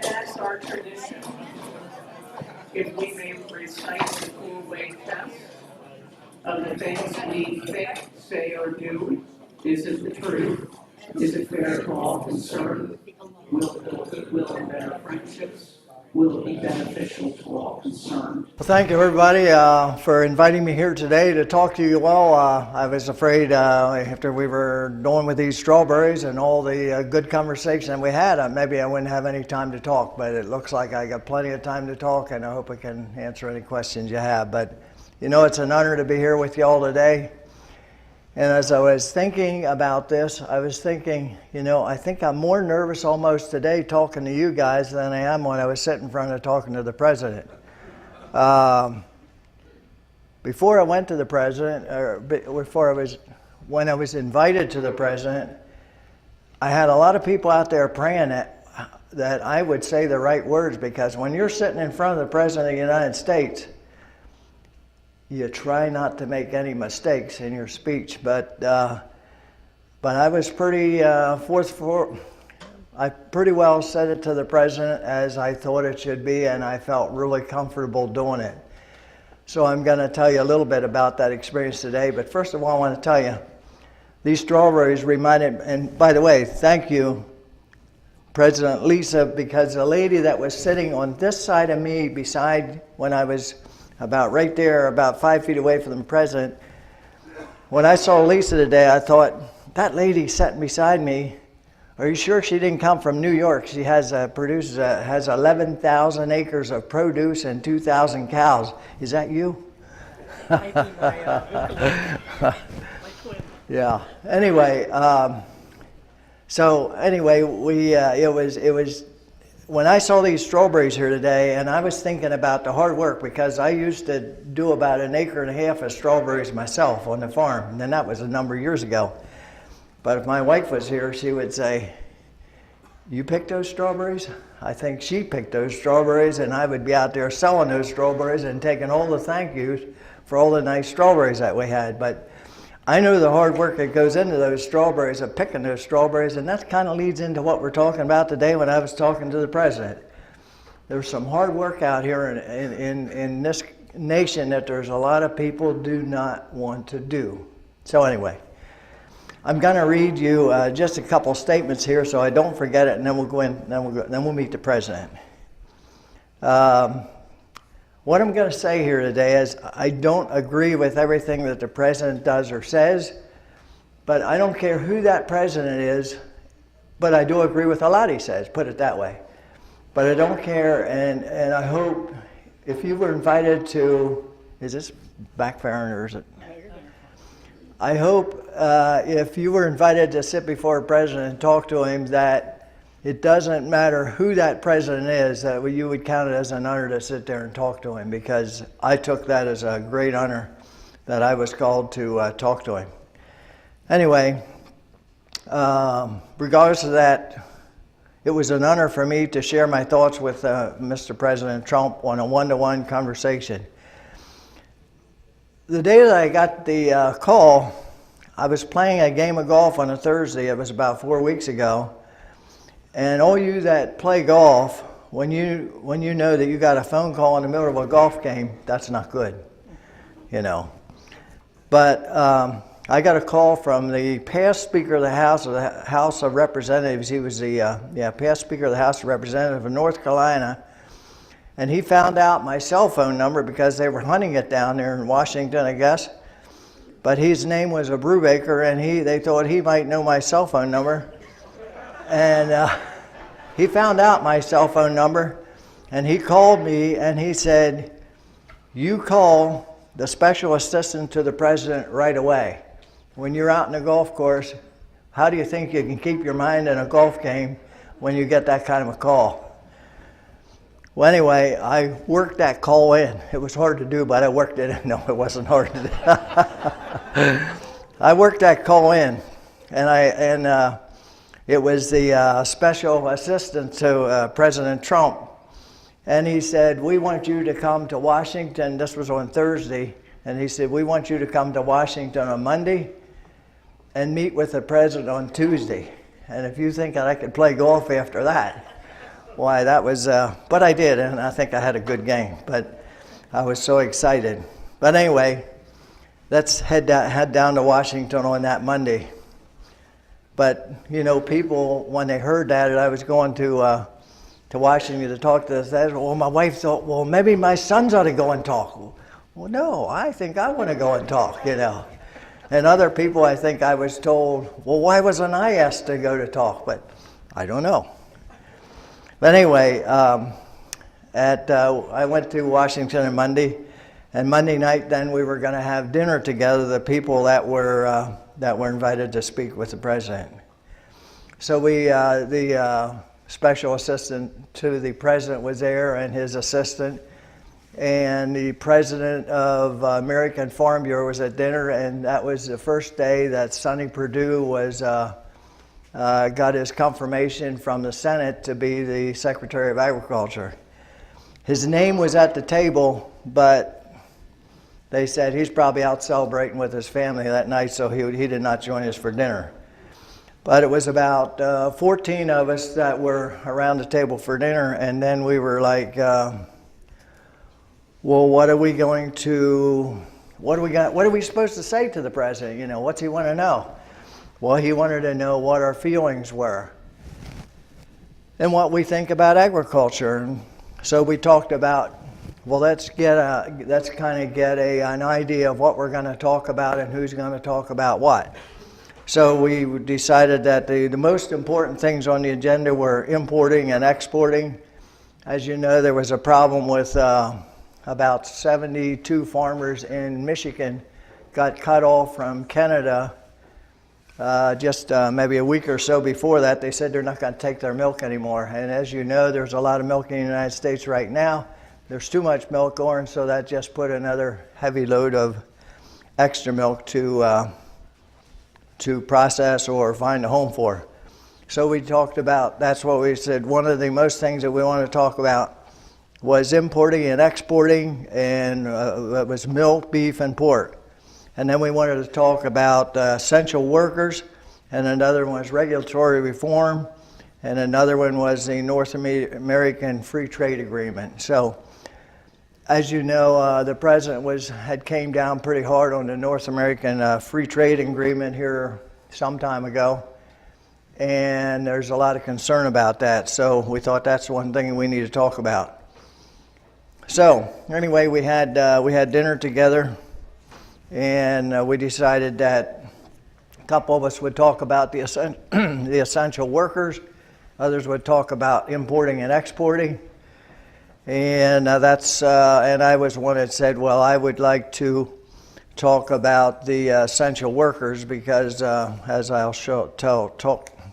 That's our tradition. If we may recite the full weight test of the things we think, say, or do, is it the truth? Is it fair to all concerned? Will it build goodwill and better friendships? Will it be beneficial to all concerned? Well, thank you, everybody, for inviting me here today to talk to you all. I was afraid after we were done with these strawberries and all the good conversation we had, maybe I wouldn't have any time to talk, but it looks like I got plenty of time to talk, and I hope I can answer any questions you have. But, you know, it's an honor to be here with you all today. And as I was thinking about this, I was thinking, you know, I think I'm more nervous almost today talking to you guys than I am when I was sitting in front of talking to the president. Before I went to the president, or when I was invited to the president, I had a lot of people out there praying that I would say the right words, because when you're sitting in front of the president of the United States, you try not to make any mistakes in your speech, but I was pretty I pretty well said it to the president as I thought it should be, and I felt really comfortable doing it. So I'm going to tell you a little bit about that experience today. But first of all, I want to tell you, these strawberries reminded, and by the way, thank you, President Lisa, because the lady that was sitting on this side of me beside when I was about right there, about 5 feet away from the president. When I saw Lisa today, I thought, that lady sitting beside me, are you sure she didn't come from New York? She has has 11,000 acres of produce and 2,000 cows. Is that you? Might be my twin. Yeah. Anyway, it was. When I saw these strawberries here today, and I was thinking about the hard work, because I used to do about 1.5 acres of strawberries myself on the farm, and that was a number of years ago. But if my wife was here, she would say, you picked those strawberries? I think she picked those strawberries, and I would be out there selling those strawberries and taking all the thank yous for all the nice strawberries that we had. But I know the hard work that goes into those strawberries, of picking those strawberries, and that kind of leads into what we're talking about today when I was talking to the president. There's some hard work out here in this nation that there's a lot of people do not want to do. So anyway, I'm going to read you just a couple statements here so I don't forget it, and then we'll go in, then we'll meet the president. What I'm going to say here today is I don't agree with everything that the president does or says, but I don't care who that president is, but I do agree with a lot he says, put it that way. But I don't care, and I hope if you were invited to, is this backfiring or is it? I hope if you were invited to sit before a president and talk to him, that it doesn't matter who that president is, that you would count it as an honor to sit there and talk to him, because I took that as a great honor that I was called to talk to him. Anyway, regardless of that, it was an honor for me to share my thoughts with Mr. President Trump on a one-to-one conversation. The day that I got the call, I was playing a game of golf on a Thursday. It was about 4 weeks ago. And all you that play golf, when you know that you got a phone call in the middle of a golf game, that's not good, you know. But I got a call from the past Speaker of the House of Representatives. He was the past Speaker of the House of Representatives of North Carolina, and he found out my cell phone number because they were hunting it down there in Washington, I guess. But his name was Brubaker, and they thought he might know my cell phone number. And he found out my cell phone number, and he called me and he said, you call the special assistant to the president right away. When you're out in a golf course, how do you think you can keep your mind in a golf game when you get that kind of a call? Well, anyway, I worked that call in. It was hard to do, but I worked it in. No, it wasn't hard to do. I worked that call in, and it was the special assistant to President Trump. And he said, we want you to come to Washington. This was on Thursday. And he said, we want you to come to Washington on Monday and meet with the president on Tuesday. And if you think that I could play golf after that, why that was, but I did, and I think I had a good game, but I was so excited. But anyway, let's head down to Washington on that Monday. But, you know, people, when they heard that I was going to Washington to talk to us, well, my wife thought, well, maybe my sons ought to go and talk. Well, no, I think I want to go and talk, you know. And other people, I think I was told, well, why wasn't I asked to go to talk? But I don't know. But anyway, I went to Washington on Monday, and Monday night then we were going to have dinner together, the people that were invited to speak with the president. So the special assistant to the president was there and his assistant, and the president of American Farm Bureau was at dinner, and that was the first day that Sonny Perdue was got his confirmation from the Senate to be the Secretary of Agriculture. His name was at the table, but they said he's probably out celebrating with his family that night, so he did not join us for dinner. But it was about 14 of us that were around the table for dinner, and then we were like, well, what are we supposed to say to the president? You know, what's he want to know? Well, he wanted to know what our feelings were and what we think about agriculture. And so we talked about, well, let's kind of get an idea of what we're going to talk about and who's going to talk about what. So we decided that the most important things on the agenda were importing and exporting. As you know, there was a problem with about 72 farmers in Michigan got cut off from Canada. Just maybe a week or so before that, they said they're not going to take their milk anymore. And as you know, there's a lot of milk in the United States right now. There's too much milk going, so that just put another heavy load of extra milk to process or find a home for. So we talked about, that's what we said, one of the most things that we want to talk about was importing and exporting, and it was milk, beef, and pork. And then we wanted to talk about essential workers, and another one was regulatory reform, and another one was the North American Free Trade Agreement. So, as you know, the president had came down pretty hard on the North American Free Trade Agreement here some time ago, and there's a lot of concern about that. So we thought that's one thing we need to talk about. So anyway, we had dinner together. And we decided that a couple of us would talk about the essential workers, others would talk about importing and exporting, and and I was one that said, well, I would like to talk about the essential workers because, as I'll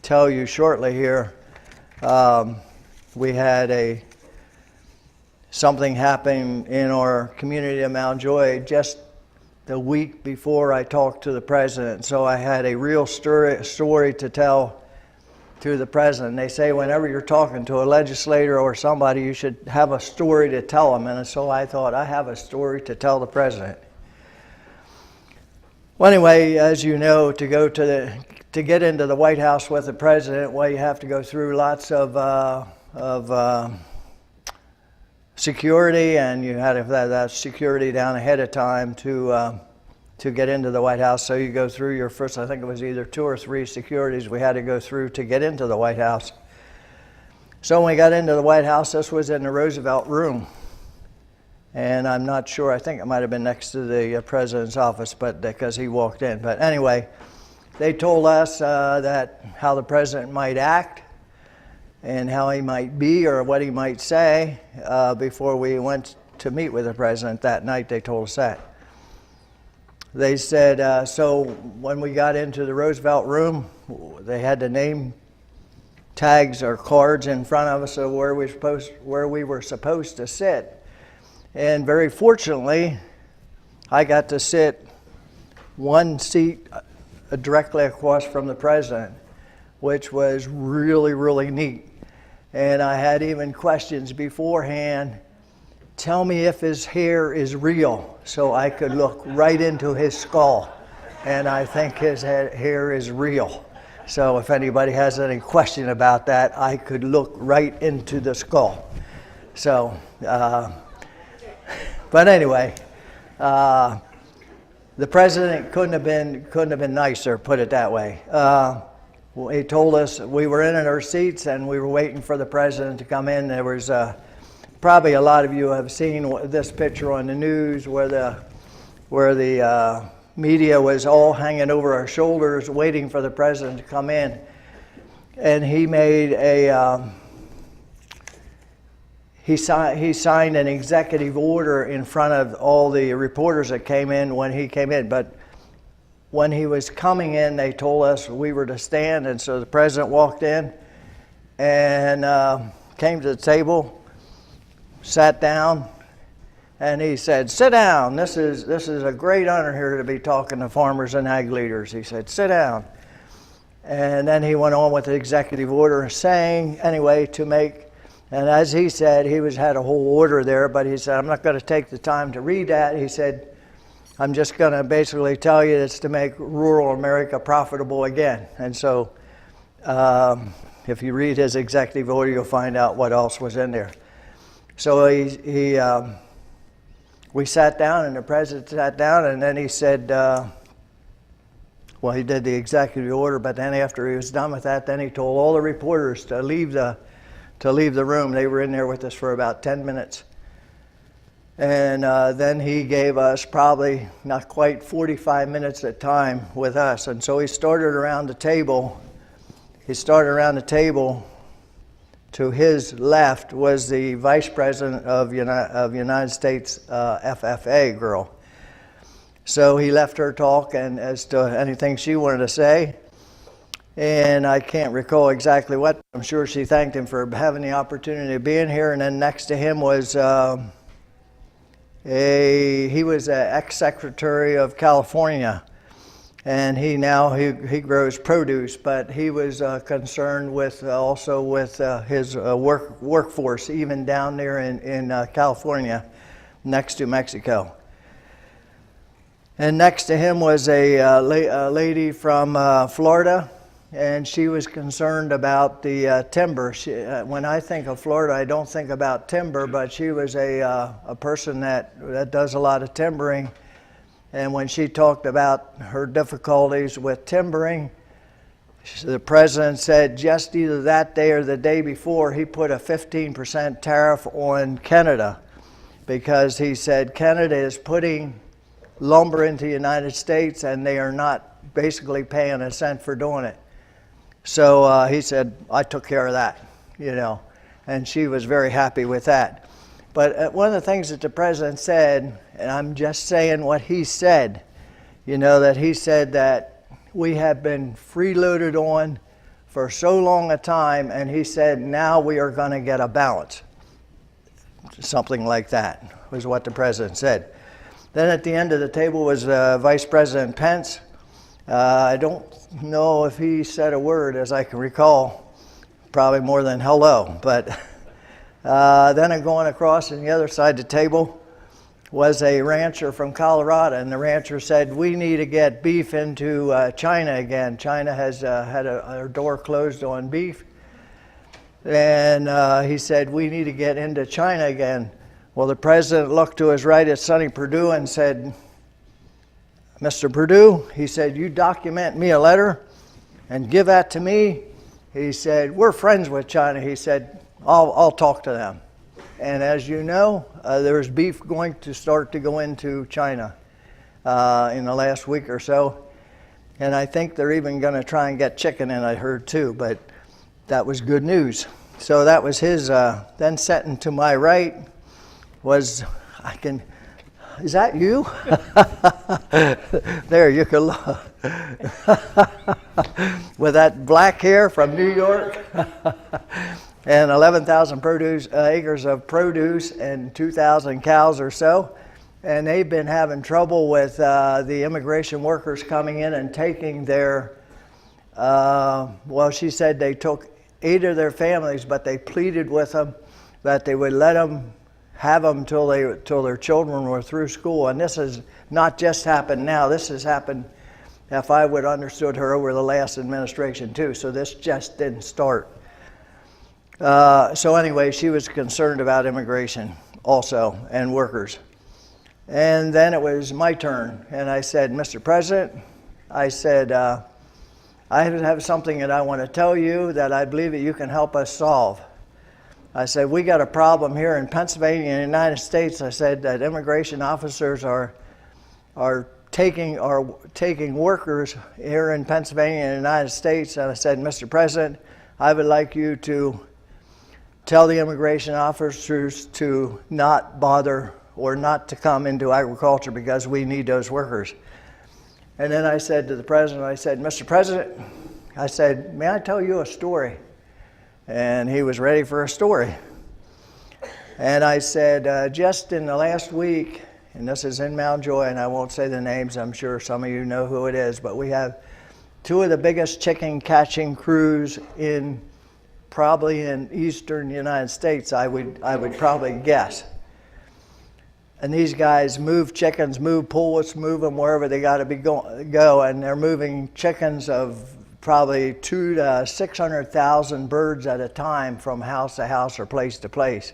tell you shortly here, we had something happen in our community of Mount Joy just the week before I talked to the president. So I had a real story to tell to the president. They say whenever you're talking to a legislator or somebody, you should have a story to tell them. And so I thought, I have a story to tell the president. Well, anyway, as you know, to get into the White House with the president, well, you have to go through lots of security, and you had to have that security down ahead of time to get into the White House. So you go through your first, I think it was either 2 or 3 securities we had to go through to get into the White House. So when we got into the White House, this was in the Roosevelt room. And I'm not sure, I think it might have been next to the president's office, but because he walked in. But anyway, they told us that how the president might act and how he might be or what he might say before we went to meet with the president that night. They told us that. They said, so when we got into the Roosevelt room, they had the name tags or cards in front of us of where we were supposed to sit. And very fortunately, I got to sit one seat directly across from the president, which was really, really neat. And I had even questions beforehand. Tell me if his hair is real, so I could look right into his skull. And I think his hair is real. So if anybody has any question about that, I could look right into the skull. So, but anyway, the president couldn't have been nicer, put it that way. He told us we were in our seats and we were waiting for the president to come in. There was probably a lot of you have seen this picture on the news where the media was all hanging over our shoulders waiting for the president to come in. And he made he signed an executive order in front of all the reporters that came in when he came in. But when he was coming in, they told us we were to stand, and so the president walked in and came to the table, sat down, and he said, "Sit down. This is a great honor here to be talking to farmers and ag leaders." He said, "Sit down." And then he went on with the executive order saying, anyway, and as he said, he had a whole order there, but he said, "I'm not going to take the time to read that." He said, "I'm just going to basically tell you it's to make rural America profitable again." And so if you read his executive order, you'll find out what else was in there. So we sat down, and the president sat down, and then he said, he did the executive order, but then after he was done with that, then he told all the reporters to leave the room. They were in there with us for about 10 minutes. And then he gave us probably not quite 45 minutes at time with us. And so he started around the table. To his left was the vice president of United States FFA girl. So he left her talk and as to anything she wanted to say. And I can't recall exactly what. I'm sure she thanked him for having the opportunity of being here. And then next to him was he was an ex-secretary of California, and he grows produce, but he was concerned with his workforce even down there in California, next to Mexico. And next to him was a lady from Florida, and she was concerned about the timber. When I think of Florida, I don't think about timber, but she was a person that does a lot of timbering. And when she talked about her difficulties with timbering, the president said just either that day or the day before, he put a 15% tariff on Canada, because he said Canada is putting lumber into the United States and they are not basically paying a cent for doing it. So he said, "I took care of that," and she was very happy with that. But one of the things that the president said, and I'm just saying what he said, that he said that we have been freeloaded on for so long a time, and he said now we are going to get a balance. Something like that was what the president said. Then at the end of the table was Vice President Pence. I don't know if he said a word, as I can recall, probably more than hello. But then going across on the other side of the table was a rancher from Colorado, and the rancher said, "We need to get beef into China again. China has had a door closed on beef." And he said, "We need to get into China again." Well, the president looked to his right at Sonny Perdue and said, "Mr. Perdue," he said, "you document me a letter and give that to me." He said, "We're friends with China." He said, I'll talk to them. And as you know, there's beef going to start to go into China in the last week or so. And I think they're even going to try and get chicken in, I heard too, but that was good news. So that was his. Then sitting to my right was, is that you? There, you can look. With that black hair from New York. And 11,000 acres of produce and 2,000 cows or so. And they've been having trouble with the immigration workers coming in and taking their, she said they took 8 of their families, but they pleaded with them that they would let them have them till their children were through school. And this has not just happened now. This has happened if I would have understood her over the last administration too. So this just didn't start. So anyway, she was concerned about immigration also and workers. And then it was my turn, and I said, Mr. President, I said, I have something that I want to tell you that I believe that you can help us solve. I said, we got a problem here in Pennsylvania and the United States. I said that immigration officers are taking workers here in Pennsylvania and the United States. And I said, Mr. President, I would like you to tell the immigration officers to not bother or not to come into agriculture because we need those workers. And then I said to the president, I said, Mr. President, I said, may I tell you a story? And he was ready for a story. And I said, just in the last week, and this is in Mount Joy, and I won't say the names, I'm sure some of you know who it is, but we have two of the biggest chicken catching crews probably in eastern United States, I would probably guess. And these guys move chickens, move pullets, move them wherever they got to go, and they're moving chickens of probably 200,000 to 600,000 birds at a time from house to house or place to place.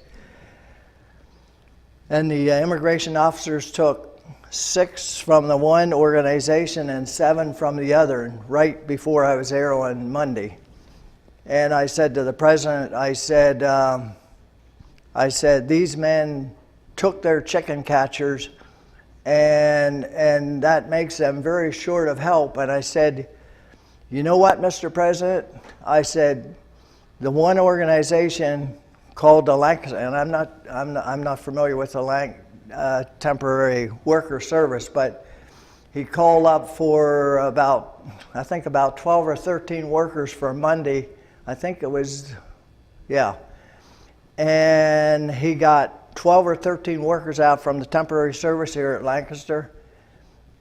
And the immigration officers took 6 from the one organization and 7 from the other right before I was there on Monday. And I said to the president, I said, these men took their chicken catchers and that makes them very short of help. And I said, you know what, Mr. President? I said, the one organization called the Lancaster, and I'm not familiar with the temporary worker service, but he called up for about 12 or 13 workers for Monday. I think it was, yeah. And he got 12 or 13 workers out from the temporary service here at Lancaster,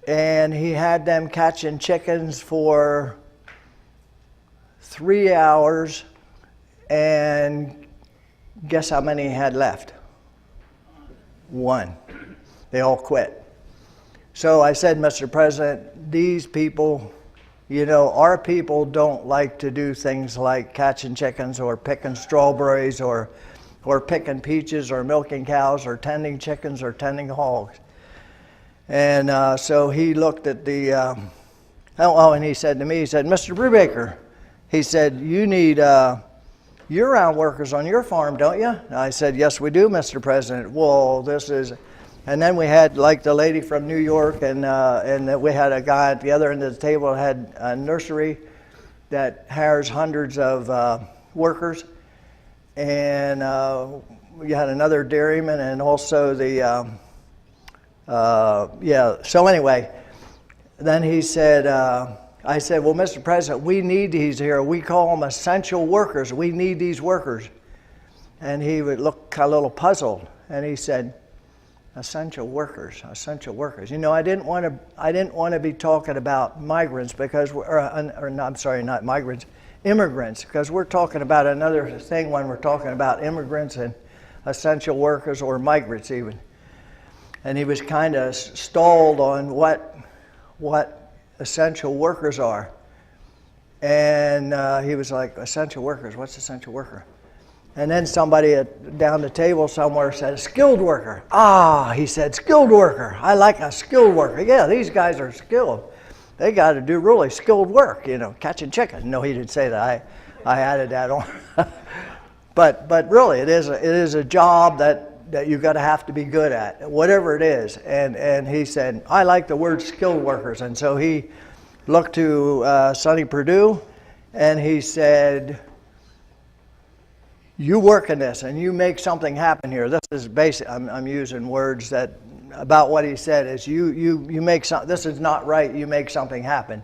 and he had them catching chickens for 3 hours, and guess how many he had left? 1. They all quit. So I said, Mr. President, these people, you know, our people don't like to do things like catching chickens or picking strawberries or picking peaches or milking cows or tending chickens or tending hogs. And so he looked at the, and he said to me, he said, Mr. Brubaker, he said, you need year-round workers on your farm, don't you? And I said, yes, we do, Mr. President. Well, this is, and then we had like the lady from New York, and we had a guy at the other end of the table that had a nursery that hires hundreds of workers. And we had another dairyman, and also the, so anyway, then he said, I said, well, Mr. President, we need these here. We call them essential workers. We need these workers. And he would look a little puzzled, and he said, essential workers, essential workers. You know, I didn't want to be talking about migrants because, not migrants, immigrants, because we're talking about another thing when we're talking about immigrants and essential workers or migrants even. And he was kind of stalled on what essential workers are. And he was like, essential workers, what's essential worker? And then somebody down the table somewhere said, skilled worker. Ah, he said, skilled worker. I like a skilled worker. Yeah, these guys are skilled. They got to do really skilled work, you know, catching chickens. No, he didn't say that. I added that on. but really, it is a job that you got to have to be good at, whatever it is. And he said, I like the word skilled workers. And so he looked to Sonny Perdue, and he said, you work in this and you make something happen here. This is basic. I'm using words that about what he said is you make something. This is not right. You make something happen.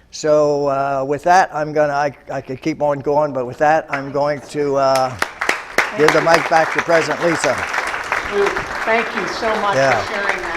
So with that, I could keep on going, but with that, I'm going to give the mic back to President Lisa. Luke, thank you so much for sharing